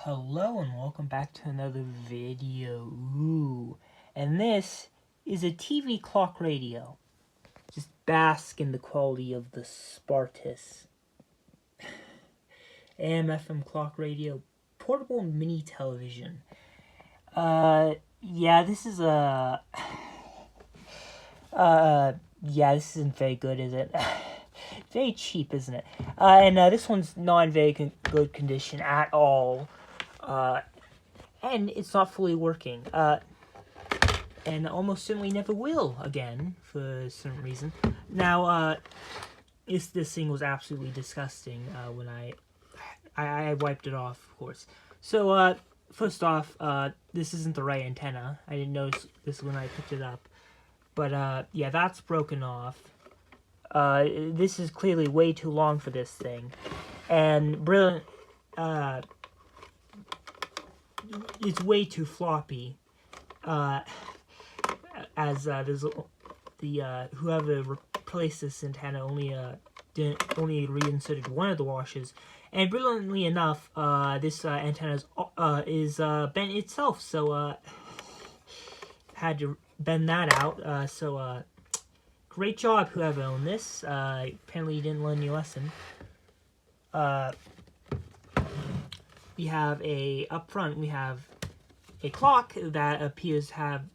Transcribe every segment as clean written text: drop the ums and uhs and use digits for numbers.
Hello and welcome back to another video. And this is a TV clock radio. Just bask in the quality of the Spartus. AM/FM clock radio, portable mini television. Yeah, this is this isn't very good, is it? Very cheap, isn't it? And this one's not in very good condition at all. And it's not fully working. And almost certainly never will again, for some reason. Now, this thing was absolutely disgusting when I wiped it off, of course. So, first off, this isn't the right antenna. I didn't notice this when I picked it up. But, yeah, that's broken off. This is clearly way too long for this thing. And brilliant, it's way too floppy. As there's whoever replaced this antenna only reinserted one of the washers, and brilliantly enough, this antenna is bent itself. So had to bend that out. So great job, whoever owned this. Apparently, you didn't learn your lesson. We have up front, we have a clock that appears to have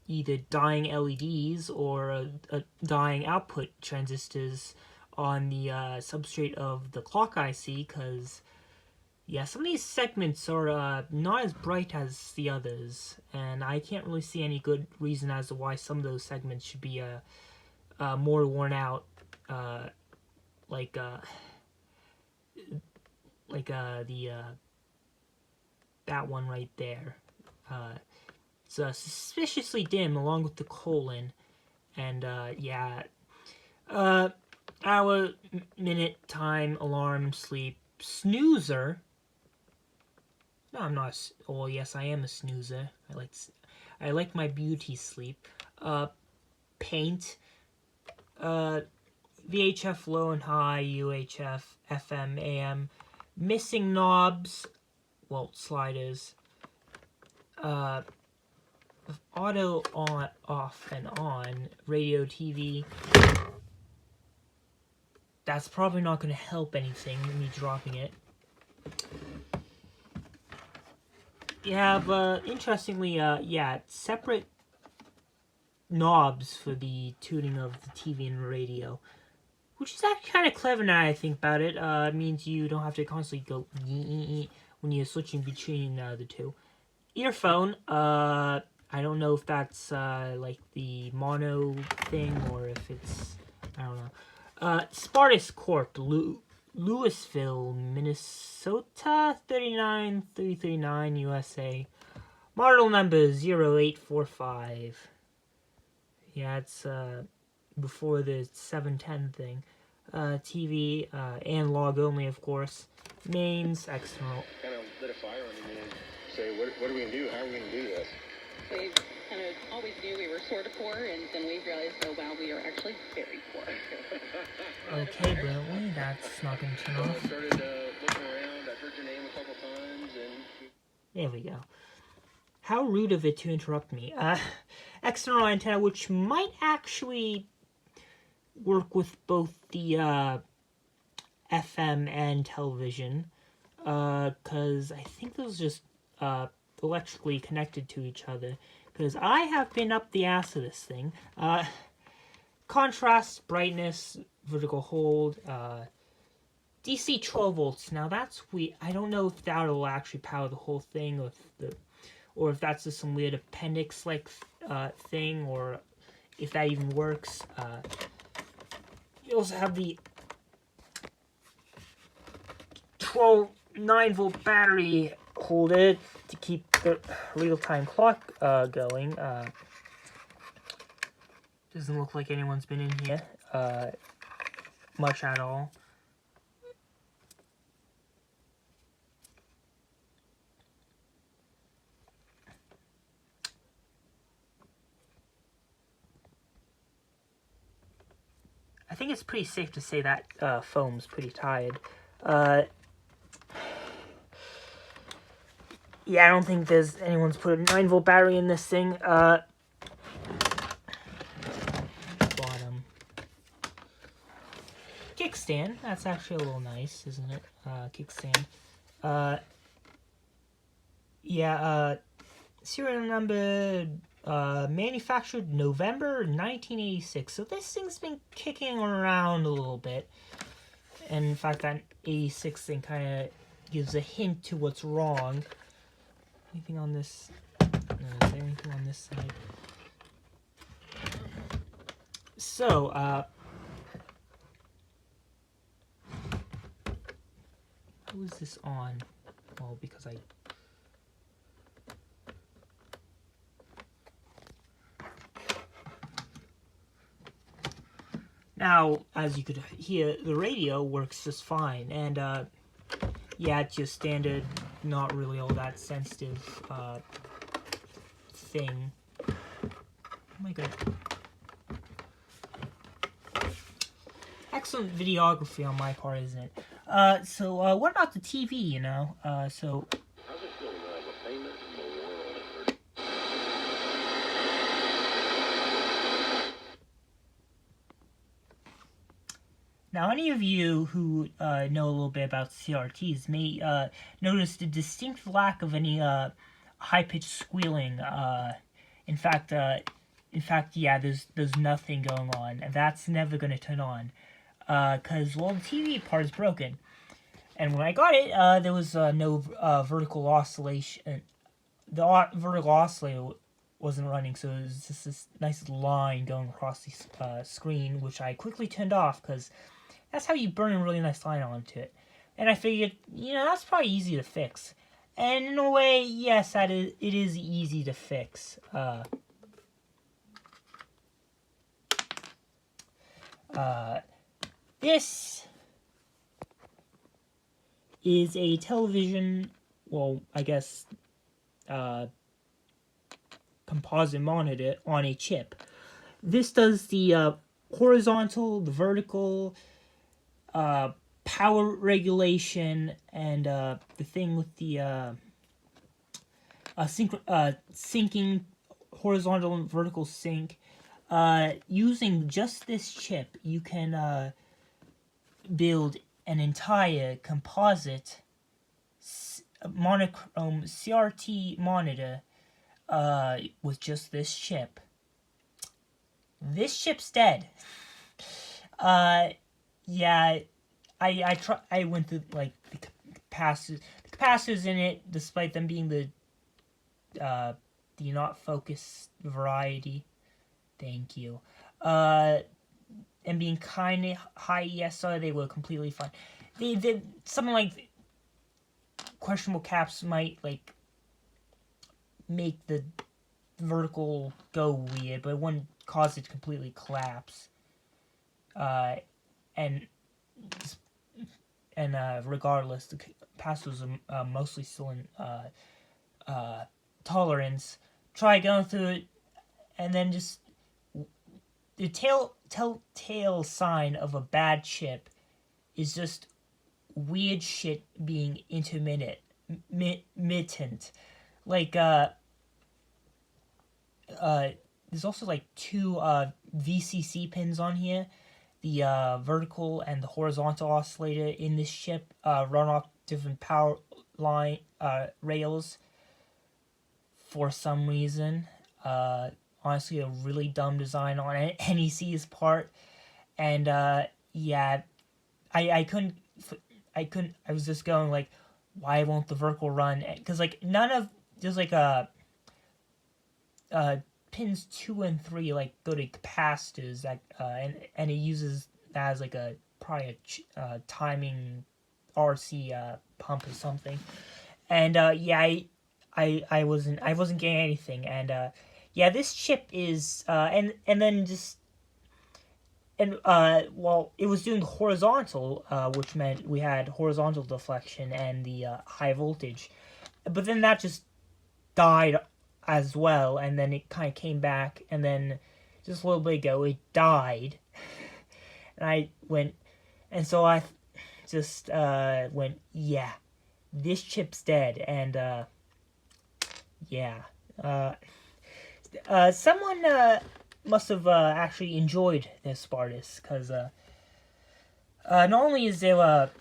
either dying LEDs or dying output transistors on the substrate of the clock IC, because, yeah, some of these segments are not as bright as the others, and I can't really see any good reason as to why some of those segments should be more worn out, like that one right there. It's suspiciously dim along with the colon, and yeah, hour, minute, time, alarm, sleep, snoozer. No, I'm not. Oh, yes, I am a snoozer. I like my beauty sleep. Paint. VHF low and high, UHF, FM, AM, missing knobs, well, sliders, auto on, off and on, radio, TV. That's probably not going to help anything, me dropping it. You have, interestingly, yeah, separate knobs for the tuning of the TV and radio, which is actually kind of clever now I think about it. It means you don't have to constantly go when you're switching between the two. Earphone, I don't know if that's like the mono thing or if it's, I don't know. Spartus Corp, Louisville, Minnesota, 39339 USA. Model number 0845. Yeah, it's before the 710 thing. TV, analog only, of course. Mains, external. Kind of lit a fire under me and say, what are we going to do? How are we going to do this? We kind of always knew we were sort of poor, and then we realized, oh wow, we are actually very poor. Okay, Brentley, that's not going to turn off. I started looking around. I've heard your name a couple times, and... There we go. How rude of it to interrupt me. External antenna, which might actually work with both the FM and television, because I think those just electrically connected to each other, because I have been up the ass of this thing. Contrast, brightness, vertical hold, DC 12 volts. Now that's weird. I don't know if that will actually power the whole thing, or if that's just some weird appendix-like thing, or if that even works. You also have the 9-volt battery holder to keep the real-time clock going. Doesn't look like anyone's been in here much at all. I think it's pretty safe to say that foam's pretty tired. Yeah, I don't think there's anyone's put a 9-volt battery in this thing. Bottom. Kickstand. That's actually a little nice, isn't it? Kickstand. Serial number manufactured November 1986. So this thing's been kicking around a little bit. And in fact, that 86 thing kind of gives a hint to what's wrong. Anything on this? No, is there anything on this side? So, who is this on? Well, because I... Now, as you could hear, the radio works just fine, and yeah, it's just standard, not really all that sensitive thing. Oh my god. Excellent videography on my part, isn't it? So what about the TV, you know? So... How's it feel to have a famous world? Now, any of you who know a little bit about CRTs may notice the distinct lack of any high-pitched squealing. In fact, yeah, there's nothing going on, and that's never going to turn on, because well, the TV part is broken. And when I got it, there was no vertical oscillation. The vertical oscillator wasn't running, so it was just this nice line going across the screen, which I quickly turned off because that's how you burn a really nice line onto it. And I figured, you know, that's probably easy to fix. And in a way, yes, it is easy to fix. This is a television, well, I guess, composite monitor on a chip. This does the horizontal, the vertical, power regulation, and the thing with the syncing horizontal and vertical sync. Using just this chip, you can build an entire composite monochrome CRT monitor with just this chip. This chip's dead. Yeah, I went through like the capacitors in it, despite them being the not focused variety. Thank you. And being kind of high ESR, they were completely fine. They something like questionable caps might like make the vertical go weird, but it wouldn't cause it to completely collapse. And regardless, the capacitors are mostly still in tolerance. Try going through it, and then just the telltale sign of a bad chip is just weird shit being intermittent. Like, there's also like two VCC pins on here. The vertical and the horizontal oscillator in this chip run off different power line rails for some reason. Honestly, a really dumb design on NEC's part, and yeah, I couldn't. I was just going like, why won't the vertical run? Because like there's like pins 2 and 3 like go to capacitors that and it uses that as like probably a timing RC pump or something, and yeah, I wasn't getting anything, and yeah, this chip is and then just well, it was doing horizontal, which meant we had horizontal deflection and the high voltage, but then that just died as well, and then it kind of came back, and then just a little bit ago it died, and I went, and so I just went, yeah, this chip's dead, and yeah. Someone must have actually enjoyed this Spartus, because not only is there a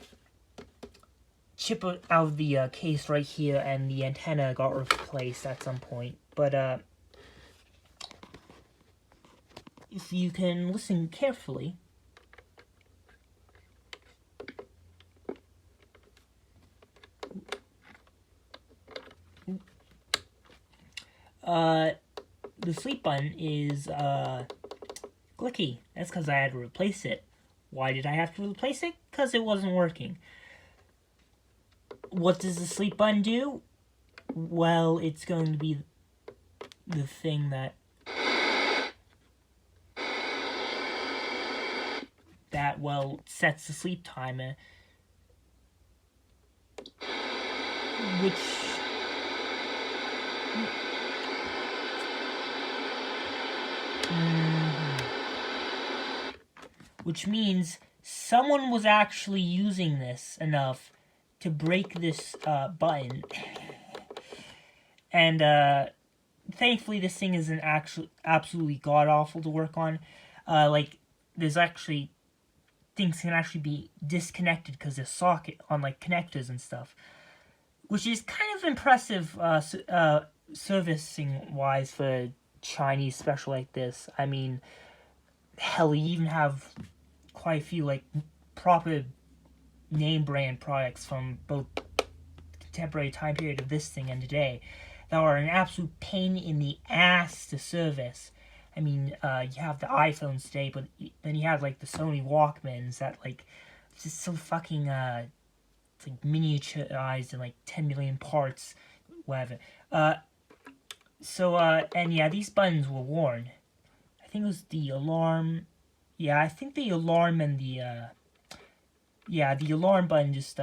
chip out of the case right here, and the antenna got replaced at some point, but if you can listen carefully, the sleep button is clicky. That's because I had to replace it. Why did I have to replace it? Because it wasn't working. What does the sleep button do? Well, it's going to be the thing that sets the sleep timer, which means someone was actually using this enough to break this button, and thankfully this thing isn't actually absolutely god awful to work on. Like, there's actually things can actually be disconnected because there's socket on like connectors and stuff, which is kind of impressive servicing wise for Chinese special like this. I mean, hell, you even have quite a few like proper name brand products from both contemporary time period of this thing and today that are an absolute pain in the ass to service. I mean, you have the iPhones today, but then you have like the Sony Walkmans that like just so fucking it's like miniaturized in like 10 million parts, whatever. And yeah, these buttons were worn. I think it was the alarm. Yeah, I think the alarm and the alarm button just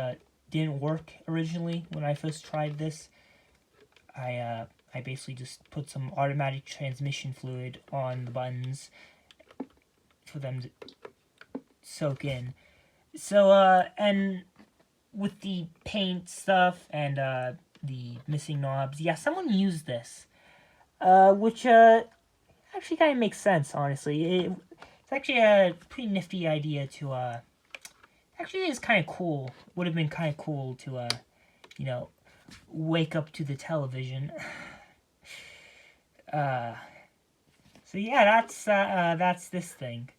didn't work originally when I first tried this. I basically just put some automatic transmission fluid on the buttons for them to soak in. So, and with the paint stuff and the missing knobs, yeah, someone used this, which actually kind of makes sense, honestly. It's actually a pretty nifty idea to, actually is kind of cool. Would have been kind of cool to, wake up to the television. So yeah, that's this thing.